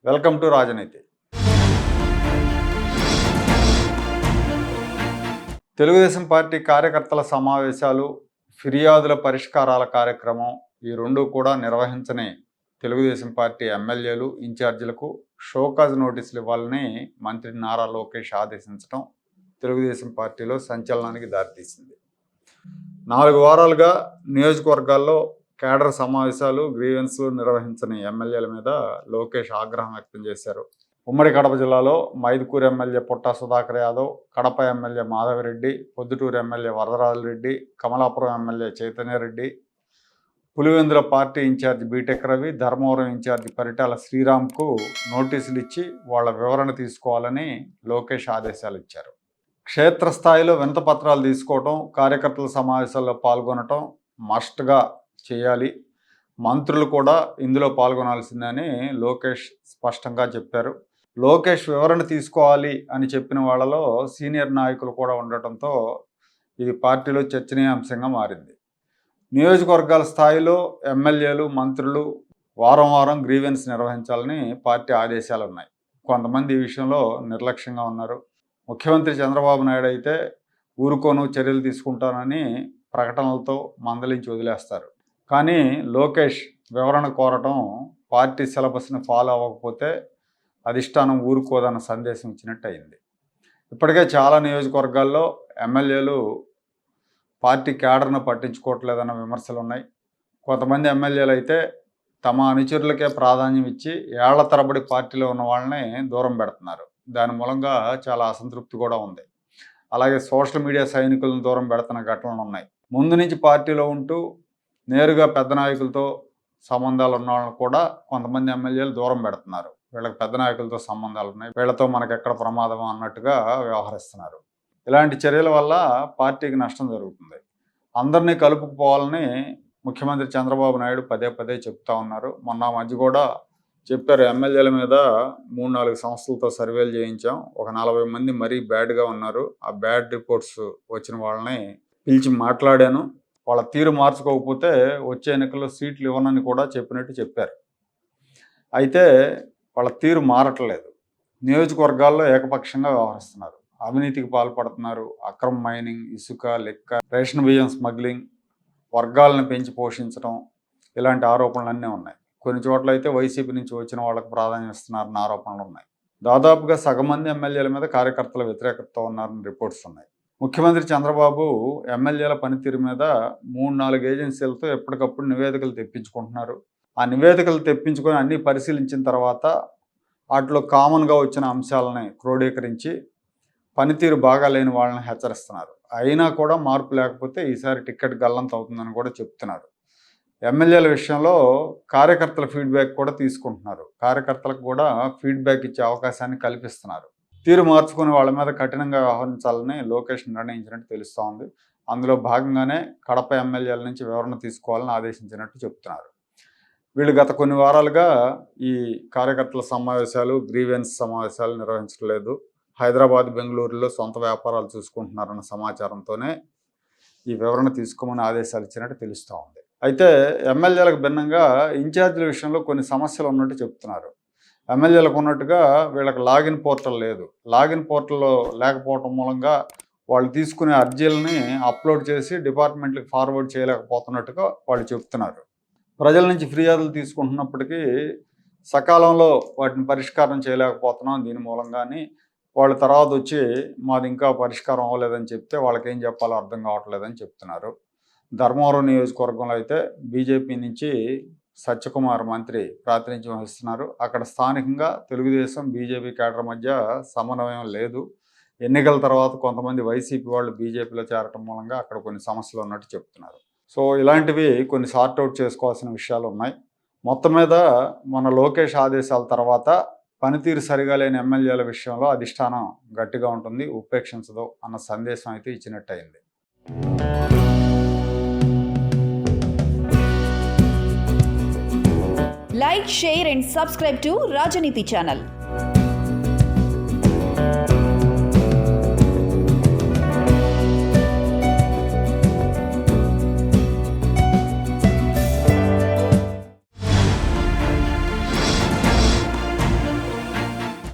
Welcome to రాజనీతి. Telugu Desam party కార్యకర్తల సమావేశాలు, ఫిర్యాదుల పరిష్కారాల కార్యక్రమం ఈ రెండు కూడా నిర్వహించని తెలుగుదేశం పార్టీ ఎమ్మెల్యేలు, ఇన్ఛార్జీలకు షోకాజ్ నోటీసులు ఇవ్వాలని మంత్రి నారా లోకేష్ ఆదేశించడం తెలుగుదేశం పార్టీలో సంచలనానికి దారితీసింది. 4 వారాలుగా నియోజకవర్గాల్లో కేడర్ సమావేశాలు, గ్రీవెన్స్లు నిర్వహించని ఎమ్మెల్యేల మీద లోకేష్ ఆగ్రహం వ్యక్తం చేశారు. ఉమ్మడి కడప జిల్లాలో Mydukuru MLA Putta Sudhakar Yadav, Kadapa MLA Madhava Reddy, Proddatur MLA Varadaraja Reddy, Kamalapuram MLA Chaitanya Reddy, Pulivendula party incharge BTech Ravi, Dharmavaram incharge Paritala శ్రీరామ్కు నోటీసులు ఇచ్చి వాళ్ళ వివరణ తీసుకోవాలని లోకేష్ ఆదేశాలు ఇచ్చారు. క్షేత్రస్థాయిలో వినతిపత్రాలు తీసుకోవటం, కార్యకర్తల సమావేశాల్లో పాల్గొనటం మస్ట్గా చేయాలి. మంత్రులు కూడా ఇందులో పాల్గొనాల్సిందని లోకేష్ స్పష్టంగా చెప్పారు. లోకేష్ వివరణ తీసుకోవాలి అని చెప్పిన వాళ్ళలో సీనియర్ నాయకులు కూడా ఉండటంతో ఇది పార్టీలో చర్చనీయాంశంగా మారింది. నియోజకవర్గాల స్థాయిలో ఎమ్మెల్యేలు, మంత్రులు వారం వారం గ్రీవెన్స్ నిర్వహించాలని పార్టీ ఆదేశాలు ఉన్నాయి. కొంతమంది ఈ విషయంలో నిర్లక్ష్యంగా ఉన్నారు. ముఖ్యమంత్రి చంద్రబాబు నాయుడు అయితే ఊరుకోను, చర్యలు తీసుకుంటానని ప్రకటనలతో మందలించి వదిలేస్తారు. కానీ లోకేష్ వివరణ కోరటం పార్టీ సిలబస్ని ఫాలో అవ్వకపోతే అధిష్టానం ఊరుకోదన్న సందేశం ఇచ్చినట్టు అయింది. ఇప్పటికే చాలా నియోజకవర్గాల్లో ఎమ్మెల్యేలు పార్టీ క్యాడర్ను పట్టించుకోవట్లేదన్న విమర్శలు ఉన్నాయి. కొంతమంది ఎమ్మెల్యేలు అయితే తమ అనుచరులకే ప్రాధాన్యం ఇచ్చి ఏళ్ల తరబడి పార్టీలో ఉన్న వాళ్ళని దూరం పెడుతున్నారు. దాని మూలంగా చాలా అసంతృప్తి కూడా ఉంది. అలాగే సోషల్ మీడియా సైనికులను దూరం పెడుతున్న ఘటనలు ఉన్నాయి. ముందు నుంచి పార్టీలో ఉంటూ నేరుగా పెద్ద నాయకులతో సంబంధాలు ఉన్న వాళ్ళని కూడా కొంతమంది ఎమ్మెల్యేలు దూరం పెడుతున్నారు. వీళ్ళకి పెద్ద నాయకులతో సంబంధాలు ఉన్నాయి, వీళ్ళతో మనకు ఎక్కడ ప్రమాదం అన్నట్టుగా వ్యవహరిస్తున్నారు. ఇలాంటి చర్యల వల్ల పార్టీకి నష్టం జరుగుతుంది. అందరినీ కలుపుకుపోవాలని ముఖ్యమంత్రి చంద్రబాబు నాయుడు పదే పదే చెప్తా ఉన్నారు. మొన్న మధ్య కూడా చెప్పారు, ఎమ్మెల్యేల మీద 3-4 సంస్థలతో సర్వేలు చేయించాం, ఒక 40 మంది మరీ బ్యాడ్గా ఉన్నారు, ఆ బ్యాడ్ రిపోర్ట్స్ వచ్చిన వాళ్ళని పిలిచి మాట్లాడాను, వాళ్ళ తీరు మార్చుకోకపోతే వచ్చే ఎన్నికల్లో సీట్లు ఇవ్వనని కూడా చెప్పినట్టు చెప్పారు. అయితే వాళ్ళ తీరు మారట్లేదు. నియోజకవర్గాల్లో ఏకపక్షంగా వ్యవహరిస్తున్నారు, అవినీతికి పాల్పడుతున్నారు, అక్రమ మైనింగ్, ఇసుక, లెక్క, రేషన్ బియ్యం స్మగ్లింగ్, వర్గాలను పెంచి పోషించడం, ఇలాంటి ఆరోపణలన్నీ ఉన్నాయి. కొన్ని చోట్ల అయితే వైసీపీ నుంచి వచ్చిన వాళ్ళకు ప్రాధాన్యం ఇస్తున్నారన్న ఆరోపణలు ఉన్నాయి. దాదాపుగా సగం మంది ఎమ్మెల్యేల మీద కార్యకర్తల వ్యతిరేకతతో ఉన్నారని రిపోర్ట్స్ ఉన్నాయి. ముఖ్యమంత్రి చంద్రబాబు ఎమ్మెల్యేల పనితీరు మీద 3-4 ఏజెన్సీలతో ఎప్పటికప్పుడు నివేదికలు తెప్పించుకుంటున్నారు. ఆ నివేదికలు తెప్పించుకొని అన్నీ పరిశీలించిన తర్వాత వాటిలో కామన్గా వచ్చిన అంశాలని క్రోడీకరించి పనితీరు బాగా లేని వాళ్ళని హెచ్చరిస్తున్నారు. అయినా కూడా మార్పు లేకపోతే ఈసారి టికెట్ గల్లంత అవుతుందని కూడా చెప్తున్నారు. ఎమ్మెల్యేల విషయంలో కార్యకర్తల ఫీడ్బ్యాక్ కూడా తీసుకుంటున్నారు. కార్యకర్తలకు కూడా ఫీడ్బ్యాక్ ఇచ్చే అవకాశాన్ని కల్పిస్తున్నారు. తీరు మార్చుకుని వాళ్ళ మీద కఠినంగా వ్యవహరించాలని లోకేష్ నిర్ణయించినట్టు తెలుస్తూ ఉంది. అందులో భాగంగానే కడప ఎమ్మెల్యేల నుంచి వివరణ తీసుకోవాలని ఆదేశించినట్టు చెప్తున్నారు. వీళ్ళు గత కొన్ని వారాలుగా ఈ కార్యకర్తల సమావేశాలు, గ్రీవెన్స్ సమావేశాలు నిర్వహించలేదు. హైదరాబాద్, బెంగళూరులో సొంత వ్యాపారాలు చూసుకుంటున్నారన్న సమాచారంతోనే ఈ వివరణ తీసుకోమని ఆదేశాలు ఇచ్చినట్టు తెలుస్తూ ఉంది. అయితే ఎమ్మెల్యేలకు భిన్నంగా ఇన్ఛార్జీల విషయంలో కొన్ని సమస్యలు ఉన్నట్టు చెప్తున్నారు. ఎమ్మెల్యేలకు ఉన్నట్టుగా వీళ్ళకి లాగిన్ పోర్టల్ లేదు. లాగిన్ పోర్టల్లో లేకపోవటం మూలంగా వాళ్ళు తీసుకునే అర్జీలని అప్లోడ్ చేసి డిపార్ట్మెంట్లకు ఫార్వర్డ్ చేయలేకపోతున్నట్టుగా వాళ్ళు చెప్తున్నారు. ప్రజల నుంచి ఫిర్యాదులు తీసుకుంటున్నప్పటికీ సకాలంలో వాటిని పరిష్కారం చేయలేకపోతున్నాం. దీని మూలంగానే వాళ్ళ తర్వాత వచ్చి మాది ఇంకా పరిష్కారం అవ్వలేదని చెప్తే వాళ్ళకి ఏం చెప్పాలో అర్థం కావట్లేదని చెప్తున్నారు. ధర్మవరం నియోజకవర్గంలో అయితే బీజేపీ నుంచి సత్యకుమార్ మంత్రి ప్రాతినిధ్యం వహిస్తున్నారు. అక్కడ స్థానికంగా తెలుగుదేశం, బీజేపీ కేడర్ మధ్య సమన్వయం లేదు. ఎన్నికల తర్వాత కొంతమంది వైసీపీ వాళ్ళు బీజేపీలో చేరటం మూలంగా అక్కడ కొన్ని సమస్యలు ఉన్నట్టు చెప్తున్నారు. సో ఇలాంటివి కొన్ని సార్ట్అవుట్ చేసుకోవాల్సిన విషయాలు ఉన్నాయి. మొత్తం మీద మన లోకేష్ ఆదేశాల తర్వాత పనితీరు సరిగా లేని ఎమ్మెల్యేల విషయంలో అధిష్టానం గట్టిగా ఉంటుంది, ఉపేక్షించదు అన్న సందేశం అయితే ఇచ్చినట్టు అయింది. Like, share and subscribe to Rajaniti channel.